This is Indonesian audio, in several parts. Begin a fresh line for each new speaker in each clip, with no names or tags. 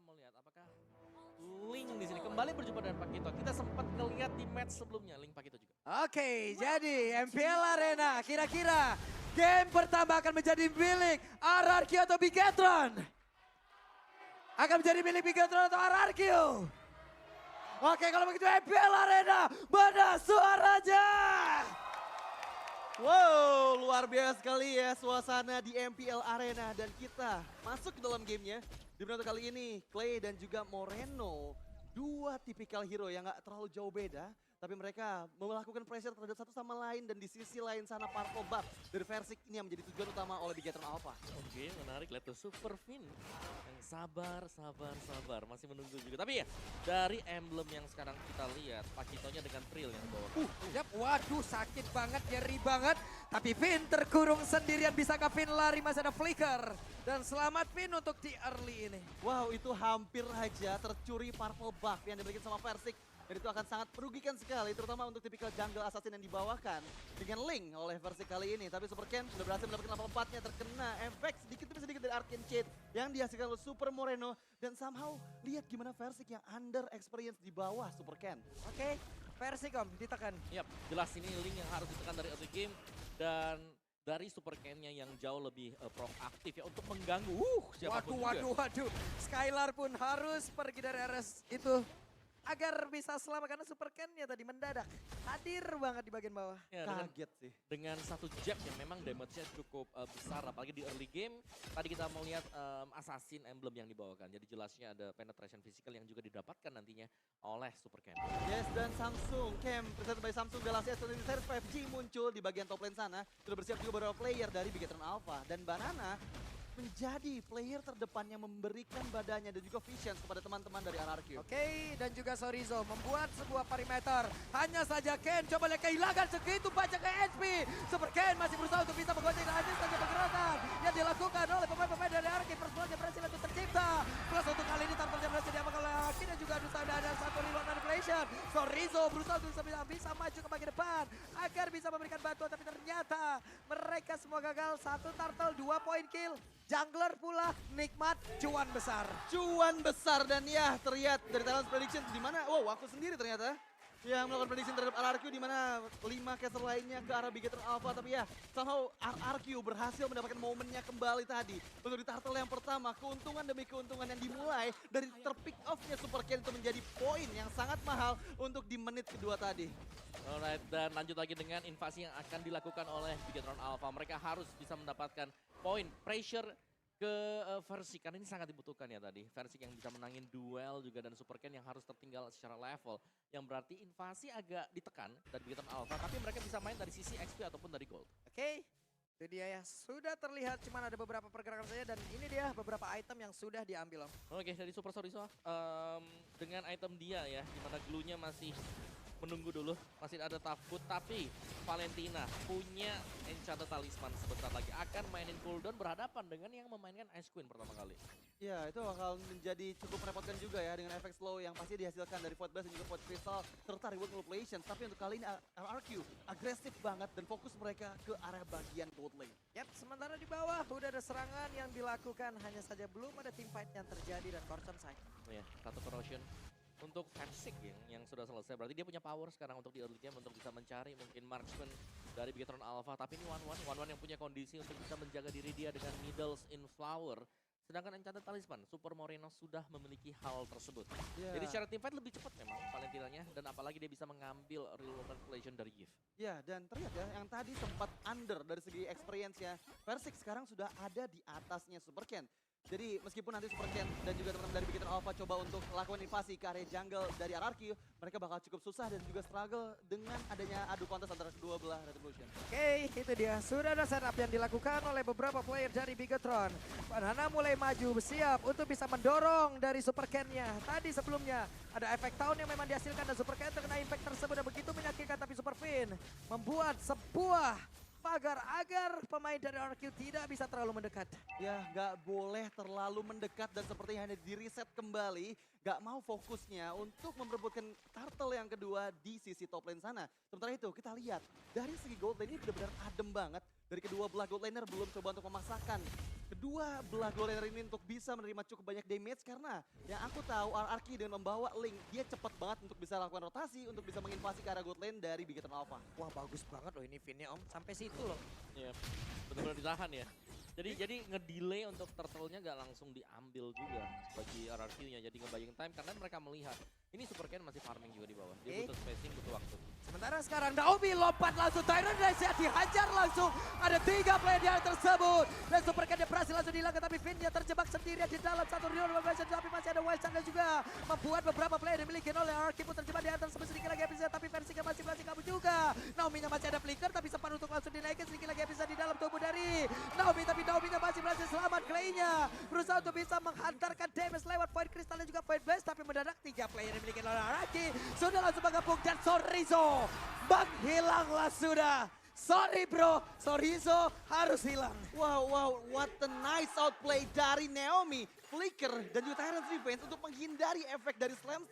mau lihat apakah Link di sini kembali berjumpa dengan Pakito. Kita sempat ngelihat di match sebelumnya Link Pakito juga.
Oke, jadi MPL Arena kira-kira game pertama akan menjadi milik RRQ atau Bigetron? Akan menjadi milik Bigetron atau RRQ? Oke, kalau begitu MPL Arena, mana suaranya?
Wow, luar biasa sekali ya suasana di MPL Arena. Dan kita masuk ke dalam gamenya. Di menit kali ini, Clay dan juga Moreno. Dua tipikal hero yang gak terlalu jauh beda. Tapi mereka melakukan pressure terhadap satu sama lain. Dan di sisi lain sana Purple Buff dari Versik ini yang menjadi tujuan utama oleh Bigetron Alpha.
Oke, menarik. Lihat tuh Super Fin yang sabar. Masih menunggu juga. Tapi ya, dari emblem yang sekarang kita lihat, Pakitonya dengan Trill yang bawa.
Yap, waduh sakit banget, nyeri banget. Tapi Finn terkurung sendirian, bisakah Finn lari? Masih ada flicker. Dan selamat Finn untuk di early ini.
Wow, itu hampir aja tercuri Purple Buff yang diberikan sama Versik. Dan itu akan sangat merugikan sekali, terutama untuk tipikal jungle assassin yang dibawakan dengan Link oleh Versik kali ini. Tapi Super Ken sudah berhasil mendapatkan level 4-nya, terkena efek sedikit demi sedikit dari Arcane Shade yang dihasilkan oleh Super Moreno. Dan somehow lihat gimana Versik yang under experience di bawah Super Ken.
Oke, Versik om, ditekan.
Yap, jelas ini Link yang harus ditekan dari early game. Dan dari Super Ken-nya yang jauh lebih proaktif ya untuk mengganggu. Siapapun juga.
Waduh. Skylar pun harus pergi dari RS itu agar bisa selamat karena Super Ken-nya tadi mendadak hadir banget di bagian bawah.
Ya,
Kaget sih.
Dengan satu jab yang memang damage-nya cukup besar, apalagi di early game. Tadi kita mau lihat assassin emblem yang dibawakan. Jadi jelasnya ada penetration physical yang juga didapatkan nantinya oleh Super Ken.
Yes, dan Samsung Camp presented by Samsung Galaxy S23 Series 5G muncul di bagian top lane sana. Sudah bersiap juga beberapa player dari Bigetron Alpha. Dan Banana menjadi player terdepan yang memberikan badannya dan juga visions kepada teman-teman dari RRQ.
Oke, dan juga Sorizo membuat sebuah perimeter. Hanya saja Ken coba lihat kehilangan segitu banyak ke HP. Super Ken masih berusaha untuk bisa menggonceng hanya saja pergerakan yang dilakukan oleh pemain-pemain dari RRQ. Persepuan berhasil untuk tercipta. Plus untuk kali ini targetnya berhasil diamankan oleh Aki dan juga Dusta ada satu reload manipulation. Sorizo berusaha untuk bisa maju ke bagian depan agar bisa memberikan bantuan, tapi ternyata mereka semua gagal. Satu turtle, 2 point kill. Jungler pula nikmat cuan besar.
Cuan besar dan ya terlihat dari Talent Prediction di mana aku sendiri ternyata yang melakukan prediction terhadap RRQ di mana 5 caster lainnya ke arah Bigetron Alpha, tapi ya somehow RRQ berhasil mendapatkan momennya kembali tadi untuk di turtle yang pertama. Keuntungan demi keuntungan yang dimulai dari terpick off-nya Super Ken itu menjadi poin yang sangat mahal untuk di menit kedua tadi.
Alright, dan lanjut lagi dengan invasi yang akan dilakukan oleh Bigetron Alpha. Mereka harus bisa mendapatkan poin pressure ke Versik, karena ini sangat dibutuhkan ya tadi. Versik yang bisa menangin duel juga dan Super Ken yang harus tertinggal secara level. Yang berarti invasi agak ditekan dari Bigetron Alpha, tapi mereka bisa main dari sisi XP ataupun dari gold.
Oke, itu dia ya. Sudah terlihat cuman ada beberapa pergerakan saja dan ini dia beberapa item yang sudah diambil om.
Oke, dari Super Soriso dengan item dia ya, dimana glue-nya masih menunggu dulu, masih ada takut, tapi Valentina punya Enchanted Talisman sebentar lagi akan mainin cooldown berhadapan dengan yang memainkan Ice Queen pertama kali.
Ya, itu bakal menjadi cukup merepotkan juga ya dengan efek slow yang pasti dihasilkan dari Void Blast dan juga Void Crystal serta reward manipulation. Tapi untuk kali ini RRQ agresif banget dan fokus mereka ke area bagian gold lane.
Yap, sementara di bawah udah ada serangan yang dilakukan, hanya saja belum ada team fight yang terjadi dan Corson side.
Oh ya, satu corrosion untuk Versik yang sudah selesai. Berarti dia punya power sekarang untuk di early game untuk bisa mencari mungkin marksman dari Bigetron Alpha. Tapi ini One yang punya kondisi untuk bisa menjaga diri dia dengan Needles in Flower. Sedangkan Enchanted Talisman, Super Moreno sudah memiliki hal tersebut. Jadi secara teamfight lebih cepat memang Valentinanya. Dan apalagi dia bisa mengambil real manipulation dari Gift.
Ya, dan terlihat ya yang tadi sempat under dari segi experience-nya. Versik sekarang sudah ada di atasnya Super Ken. Jadi meskipun nanti Super Ken dan juga teman-teman dari Bigetron Alpha coba untuk melakukan invasi ke area jungle dari RRQ, mereka bakal cukup susah dan juga struggle dengan adanya adu kontes antara kedua belah Retribution.
Oke, itu dia. Sudah ada setup yang dilakukan oleh beberapa player dari Bigetron. Banana mulai maju, bersiap untuk bisa mendorong dari Super Ken-nya. Tadi sebelumnya ada efek tahun yang memang dihasilkan dan Super Ken terkena impact tersebut dan begitu menyakitkan, tapi Super Finn membuat sebuah pagar agar pemain dari RRQ tidak bisa terlalu mendekat.
Ya, nggak boleh terlalu mendekat dan sepertinya hanya di reset kembali. Nggak mau fokusnya untuk memperebutkan turtle yang kedua di sisi top lane sana. Sementara itu kita lihat dari segi gold lane ini benar-benar adem banget. dari kedua belah gold laner belum coba untuk memaksakan kedua belah gold laner ini untuk bisa menerima cukup banyak damage karena yang aku tahu RRQ dengan membawa Link dia cepat banget untuk bisa lakukan rotasi untuk bisa menginvasi ke arah gold lane dari Bigetron Alpha.
Wah bagus banget loh ini Vinnya Om, sampai situ loh.
Iya, benar-benar ditahan ya. Jadi ngedelay untuk turtle-nya gak langsung diambil juga bagi RRQ-nya. Jadi ngebaying time karena mereka melihat ini Super Ken masih farming juga di bawah. Dia butuh spacing, butuh waktu.
Sementara sekarang Naomi lompat langsung, Tyrant Race dihajar langsung. Ada 3 player di area tersebut. Dan Super Ken berhasil langsung dihilangkan, tapi Vin dia terjebak sendirian di dalam satu Rio Revolution. Tapi masih ada Wild Chance juga. Membuat beberapa player dimiliki oleh RRQ pun terjebak di atas sedikit lagi episode. Tapi versinya masih berhasil kabur juga. Naomi-nya masih ada flicker, tapi sempat untuk langsung dinaikkan sedikit lagi episode di dalam tubuh dari Naomi. Tapi Naomi-nya masih berhasil selamat. Clay-nya berusaha untuk bisa menghantarkan damage lewat Void Crystal dan juga Void Blast. Tapi mendadak 3 player dimiliki oleh RRQ sudah langsung bergabung dan Sorizo menghilanglah sudah. Sorry bro, Sorizo harus hilang.
Wow, what a nice outplay dari Naomi, Flicker, dan juga Tyrant's Revenge untuk menghindari efek dari Slam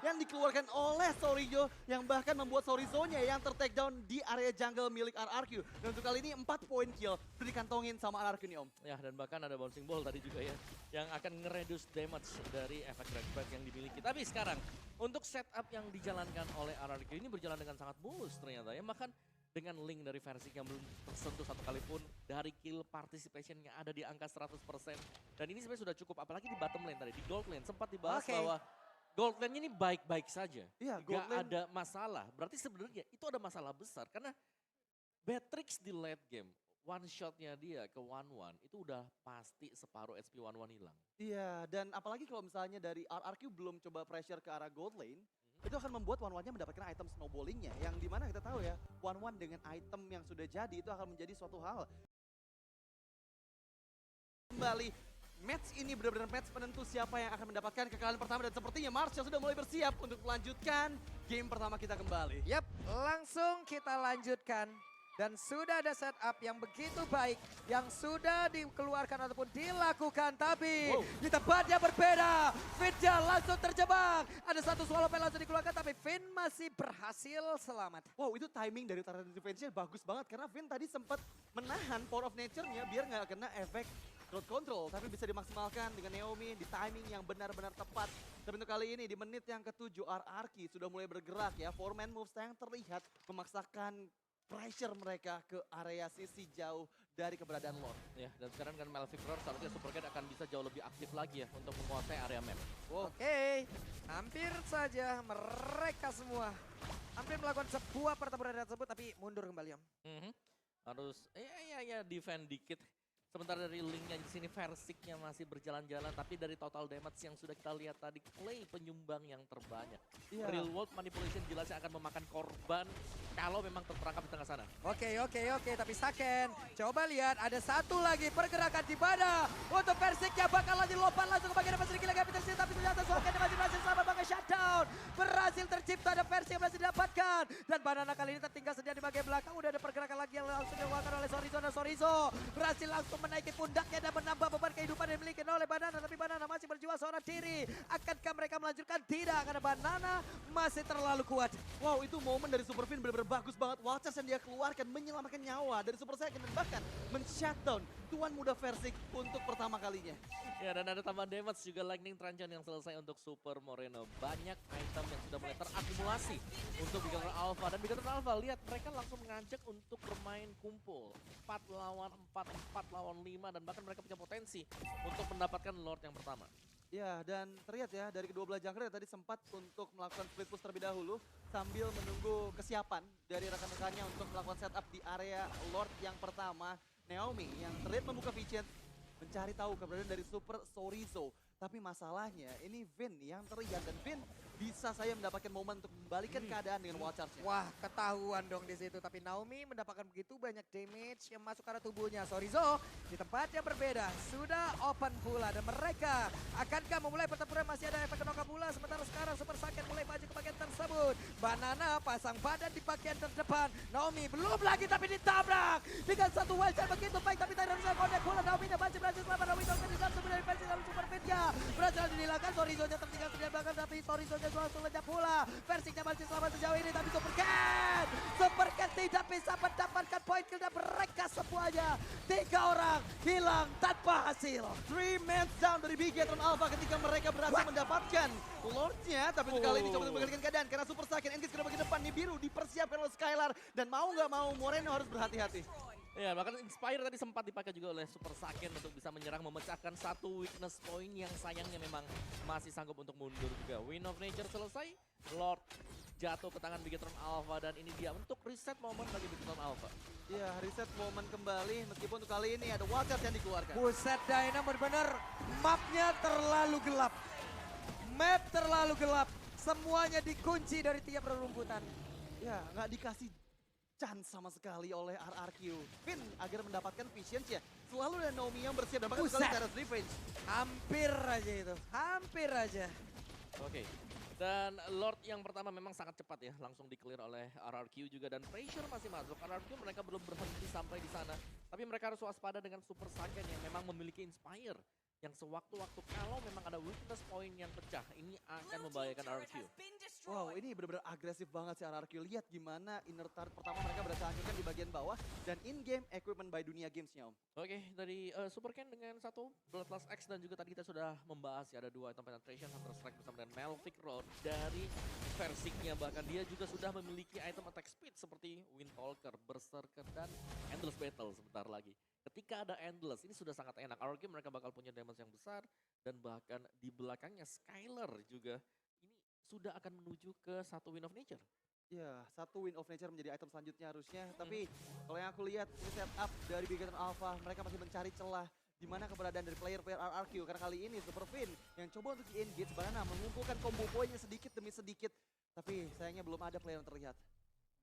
yang dikeluarkan oleh Sorizo yang bahkan membuat Sorizo-nya yang ter-take down di area jungle milik RRQ. Dan untuk kali ini 4 point kill sudah dikantongin sama RRQ nih Om.
Ya, dan bahkan ada bouncing ball tadi juga ya yang akan nge-reduce damage dari efek Dragback yang dimiliki. Tapi sekarang untuk setup yang dijalankan oleh RRQ ini berjalan dengan sangat mulus ternyata ya. Bahkan dengan link dari versi yang belum tersentuh satu kali pun dari kill participation yang ada di angka 100%. Dan ini sebenarnya sudah cukup, apalagi di bottom lane tadi, di gold lane sempat dibahas bahwa gold lane ini baik-baik saja.
Iya,
gak ada masalah. Berarti sebenarnya itu ada masalah besar karena Beatrix di late game, one shotnya dia ke 1-1 itu udah pasti separuh HP 1-1 hilang.
Iya, dan apalagi kalau misalnya dari RRQ belum coba pressure ke arah gold lane, itu akan membuat One-One-nya mendapatkan item snowballingnya. Yang dimana kita tahu ya, One-One dengan item yang sudah jadi itu akan menjadi suatu hal. Kembali, match ini benar-benar match penentu siapa yang akan mendapatkan kekalahan pertama. Dan sepertinya Marshall sudah mulai bersiap untuk melanjutkan game pertama kita kembali.
Yap, langsung kita lanjutkan. Dan sudah ada setup yang begitu baik yang sudah dikeluarkan ataupun dilakukan. Tapi di tempat yang berbeda, Vinja langsung terjebak. Ada satu swallow pen langsung dikeluarkan tapi Vin masih berhasil selamat.
Wow, itu timing dari Tyrant Defense-nya bagus banget. Karena Vin tadi sempat menahan Power of Nature-nya biar nggak kena efek crowd control. Tapi bisa dimaksimalkan dengan Naomi di timing yang benar-benar tepat. Tapi untuk kali ini di menit yang ke-7 RRQ sudah mulai bergerak ya. 4-man moves yang terlihat memaksakan pressure mereka ke area sisi jauh dari keberadaan Lord.
Ya, dan sekarang kan Malvictor seharusnya Super Cat akan bisa jauh lebih aktif lagi ya untuk menguasai area map.
Oke, hampir saja mereka semua hampir melakukan sebuah pertempuran tersebut tapi mundur kembali Om.
Harus ya defend dikit. Sementara dari linknya di sini Versiknya masih berjalan-jalan, tapi dari total damage yang sudah kita lihat tadi, Clay penyumbang yang terbanyak. Real world manipulation jelasnya akan memakan korban kalau memang terperangkap di tengah sana.
Oke, tapi Saken coba lihat ada satu lagi pergerakan di mana untuk Versiknya bakal lagi lompat langsung ke bagian depan sedikit lagi tersisa, tapi ternyata Saken masih berhasil selamat pakai shutdown. Berhasil tercipta, ada Versi yang berhasil didapatkan. Dan Banana kali ini tertinggal sedia di bagian belakang, udah ada pergerakan lagi yang langsung dilakukan oleh Sorizo dan Sorizo berhasil langsung menaiki pundaknya dan menambah beban kehidupan yang dimiliki oleh Banana. Tapi Banana masih berjuang seorang diri. Akankah mereka melanjutkan? Tidak, karena Banana masih terlalu kuat.
Wow, itu momen dari Super Vin benar-benar bagus banget. Wild Charge yang dia keluarkan menyelamatkan nyawa dari Super Saiyan dan bahkan men-shutdown tuan muda Versik untuk pertama kalinya.
Ya, dan ada tambahan damage juga Lightning Truncheon yang selesai untuk Super Moreno. Banyak item yang sudah mulai terakumulasi untuk Bigetron Alpha. Dan Bigetron Alpha, lihat mereka langsung mengajak untuk bermain kumpul. 4 lawan 4, 4 lawan 5, dan bahkan mereka punya potensi untuk mendapatkan Lord yang pertama.
Ya, dan terlihat ya dari kedua belah jungler tadi sempat untuk melakukan split push terlebih dahulu sambil menunggu kesiapan dari rekan-rekannya untuk melakukan setup di area Lord yang pertama. Naomi yang terlihat membuka Vision mencari tahu keberadaan dari Super Sorizo. Tapi masalahnya ini Vin yang terlihat dan Vin bisa saya mendapatkan momen untuk membalikan keadaan dengan Wild Charge-nya.
Wah, ketahuan dong di situ. Tapi Naomi mendapatkan begitu banyak damage yang masuk ke arah tubuhnya. Sorizo di tempat yang berbeda sudah open pula dan mereka akankah memulai pertempuran? Masih ada efek knock pula. Sementara sekarang Super Saiyan mulai maju ke bagian tersebut. Banana pasang badan di bagian terdepan. Naomi belum lagi tapi ditabrak dengan satu Wild Charge begitu baik. Tapi tidak bisa connect pula. Naomi masih berhasil selamat. Naomi langsung di dalam sebenarnya versi dalam Super Fit-nya. berhasil dihilangkan. Sorizonya tertinggal sekian bahkan tapi Sorizonya langsung lenyap pula. Versinya masih selamat sejauh ini tapi Super Cat tidak bisa mendapatkan poin kill dan mereka semuanya 3 orang hilang tanpa hasil.
3 men down dari Bigetron Alpha ketika mereka berhasil mendapatkan Lordnya. Tapi untuk kali ini coba untuk mengalihkan keadaan karena Super Saiyan Engage ke bagian depan nih biru dipersiapkan oleh Skylar. Dan mau nggak mau Moreno harus berhati-hati.
Ya, bahkan Inspire tadi sempat dipakai juga oleh Super Saiyan untuk bisa menyerang, memecahkan satu weakness point yang sayangnya memang masih sanggup untuk mundur juga. Win of Nature selesai, Lord jatuh ke tangan Bigetron Alpha dan ini dia untuk reset momen bagi Bigetron Alpha.
Iya, reset momen kembali meskipun untuk kali ini ada wildcard yang dikeluarkan.
Buset Dyna benar-benar mapnya terlalu gelap. Map terlalu gelap. Semuanya dikunci dari tiap rerumputan.
Ya, nggak dikasih chance sama sekali oleh RRQ. Finn agar mendapatkan vision ya. Selalu ada Naomi yang bersiap dan bahkan sekali Terrace Revenge.
Hampir aja itu, hampir aja.
Oke. Dan Lord yang pertama memang sangat cepat ya, langsung di-clear oleh RRQ juga dan pressure masih masuk. RRQ mereka belum berhenti sampai di sana, tapi mereka harus waspada dengan Super Saiyan yang memang memiliki Inspire. Yang sewaktu-waktu kalau memang ada weakness point yang pecah, ini akan membahayakan RRQ.
Wow, ini benar-benar agresif banget sih RRQ. Lihat gimana inner turret pertama mereka berhasil hancurkan di bagian bawah dan in-game equipment by Dunia Games-nya Om.
Oke, dari Super Ken dengan satu Bloodlust X dan juga tadi kita sudah membahas ya ada 2 item penetration, Hunter Strike bersama dengan Melvic Road dari Versiknya. Bahkan dia juga sudah memiliki item attack speed seperti Windtalker, Berserker, dan Endless Battle sebentar lagi. Ketika ada Endless, ini sudah sangat enak. RRQ mereka bakal punya damage yang besar dan bahkan di belakangnya Skylar juga ini sudah akan menuju ke satu Win of Nature.
Ya, satu Win of Nature menjadi item selanjutnya harusnya. Tapi kalau yang aku lihat ini setup dari Bigetron Alpha, mereka masih mencari celah di mana keberadaan dari player-player RRQ. Karena kali ini Super Finn yang coba untuk di-engage Banana mengumpulkan combo poinnya sedikit demi sedikit. Tapi sayangnya belum ada player yang terlihat.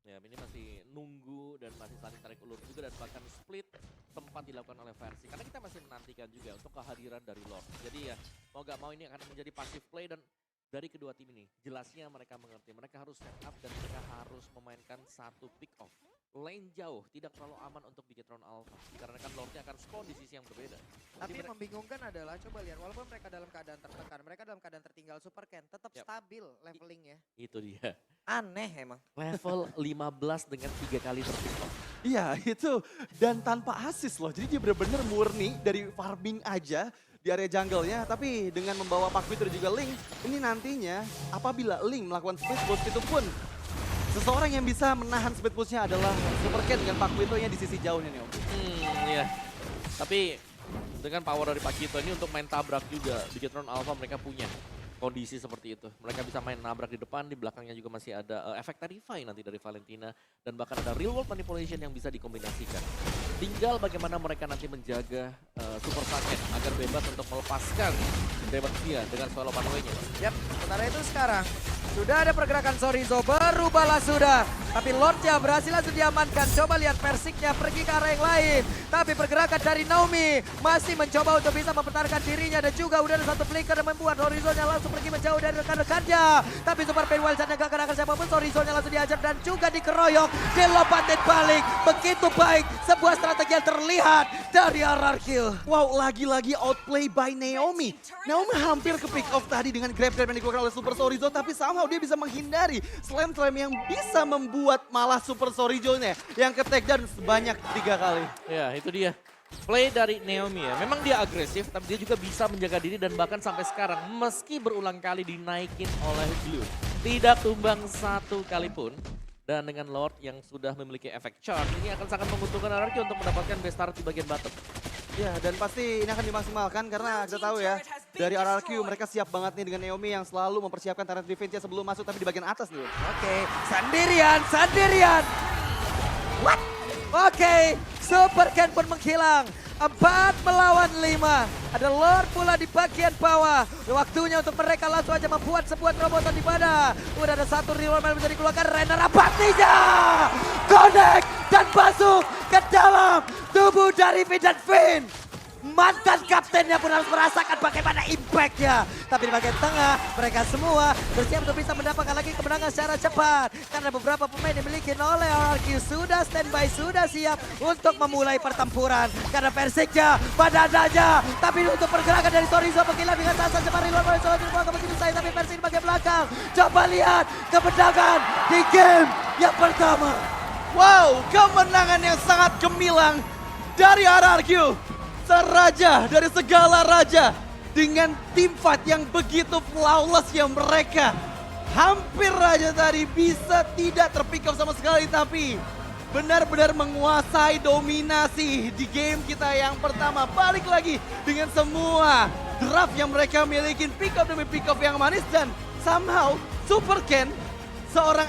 Ya, ini masih nunggu dan masih saling tarik ulur juga dan bahkan split tempat dilakukan oleh Versi. Karena kita masih menantikan juga untuk kehadiran dari Lord. Jadi ya, mau gak mau ini akan menjadi passive play dan dari kedua tim ini, jelasnya mereka mengerti. Mereka harus set up dan mereka harus memainkan satu pick off. Lane jauh, tidak terlalu aman untuk Bigetron Alpha. Dikarenakan Lordnya akan spawn di sisi yang berbeda.
Tapi yang membingungkan adalah, coba lihat, walaupun mereka dalam keadaan tertekan, mereka dalam keadaan tertinggal, Super Ken tetap stabil levelingnya.
Itu dia.
Aneh emang.
Level 15 dengan 3 kali terpick off.
Iya, itu. Dan tanpa assist loh. Jadi dia benar-benar murni dari farming aja di area jungle-nya. Tapi dengan membawa Pak Vito dan juga Link, ini nantinya apabila Link melakukan split push itu pun seseorang yang bisa menahan speed push-nya adalah Super Cat dengan Pak Vito-nya di sisi jauhnya nih Om.
Iya. Tapi dengan power dari Pak Vito ini untuk main tabrak juga. Bigetron Alpha mereka punya kondisi seperti itu. Mereka bisa main nabrak di depan, di belakangnya juga masih ada efek Tarify nanti dari Valentina. Dan bahkan ada real world manipulation yang bisa dikombinasikan. Tinggal bagaimana mereka nanti menjaga Super Saiyan agar bebas untuk melepaskan damage dia dengan solo pathway-nya.
Yap, sementara itu sekarang sudah ada pergerakan Sorizo, berubahlah sudah. Tapi Lordnya berhasil langsung diamankan. Coba lihat Versiknya pergi ke arah yang lain. Tapi pergerakan dari Naomi masih mencoba untuk bisa mempertahankan dirinya. Dan juga udah ada satu flicker yang membuat Sorizonya langsung pergi menjauh dari rekan-rekannya. Tapi Super Pain Wildcard-nya gak kena siapapun. Sorizonya langsung diajar dan juga dikeroyok. Dilompatin balik. Begitu baik. Sebuah strategi yang terlihat dari RRQ.
Wow, lagi-lagi outplay by Naomi. Naomi hampir ke pick off tadi dengan grab-grab yang dikeluarkan oleh Super Sorizo. Tapi somehow dia bisa menghindari slam-slam yang bisa membuat malah Super Sorizo-nya yang ke take down sebanyak 3 kali.
Ya, itu dia. Play dari Naomi ya. Memang dia agresif, tapi dia juga bisa menjaga diri dan bahkan sampai sekarang meski berulang kali dinaikin oleh Blue, tidak tumbang satu kali pun. Dan dengan Lord yang sudah memiliki efek charge, ini akan sangat menguntungkan RRQ untuk mendapatkan best start di bagian bottom.
Ya, dan pasti ini akan dimaksimalkan karena kita tahu ya, dari RRQ mereka siap banget nih dengan Naomi yang selalu mempersiapkan turret defense-nya sebelum masuk tapi di bagian atas dulu.
Oke, sendirian. What? Oke, Super Ken pun menghilang. 4 melawan 5. Ada Lord pula di bagian bawah. Waktunya untuk mereka langsung aja membuat sebuah terobosan di mana. Udah ada satu reward yang bisa dikeluarkan. Renner Abatinya connect dan masuk ke dalam tubuh dari Finn dan Finn. mantan kaptennya pun harus merasakan bagaimana impact-nya. Tapi di bagian tengah, mereka semua bersiap untuk bisa mendapatkan lagi kemenangan secara cepat. Karena beberapa pemain dimiliki oleh RRQ sudah standby, sudah siap untuk memulai pertempuran. Karena Persiknya pada adanya, tapi untuk pergerakan dari Torizo menggila dengan Sasa Jepari luar bola Solo dibuang ke begitu saya, tapi Persik di bagian belakang. Coba lihat kemenangan di game yang pertama.
Wow, kemenangan yang sangat gemilang dari RRQ. Seraja dari segala raja dengan tim fight yang begitu flawless yang mereka hampir aja tadi bisa tidak terpick up sama sekali, tapi benar-benar menguasai dominasi di game kita yang pertama. Balik lagi dengan semua draft yang mereka miliki, pick up demi pick up yang manis, dan somehow Super Ken, seorang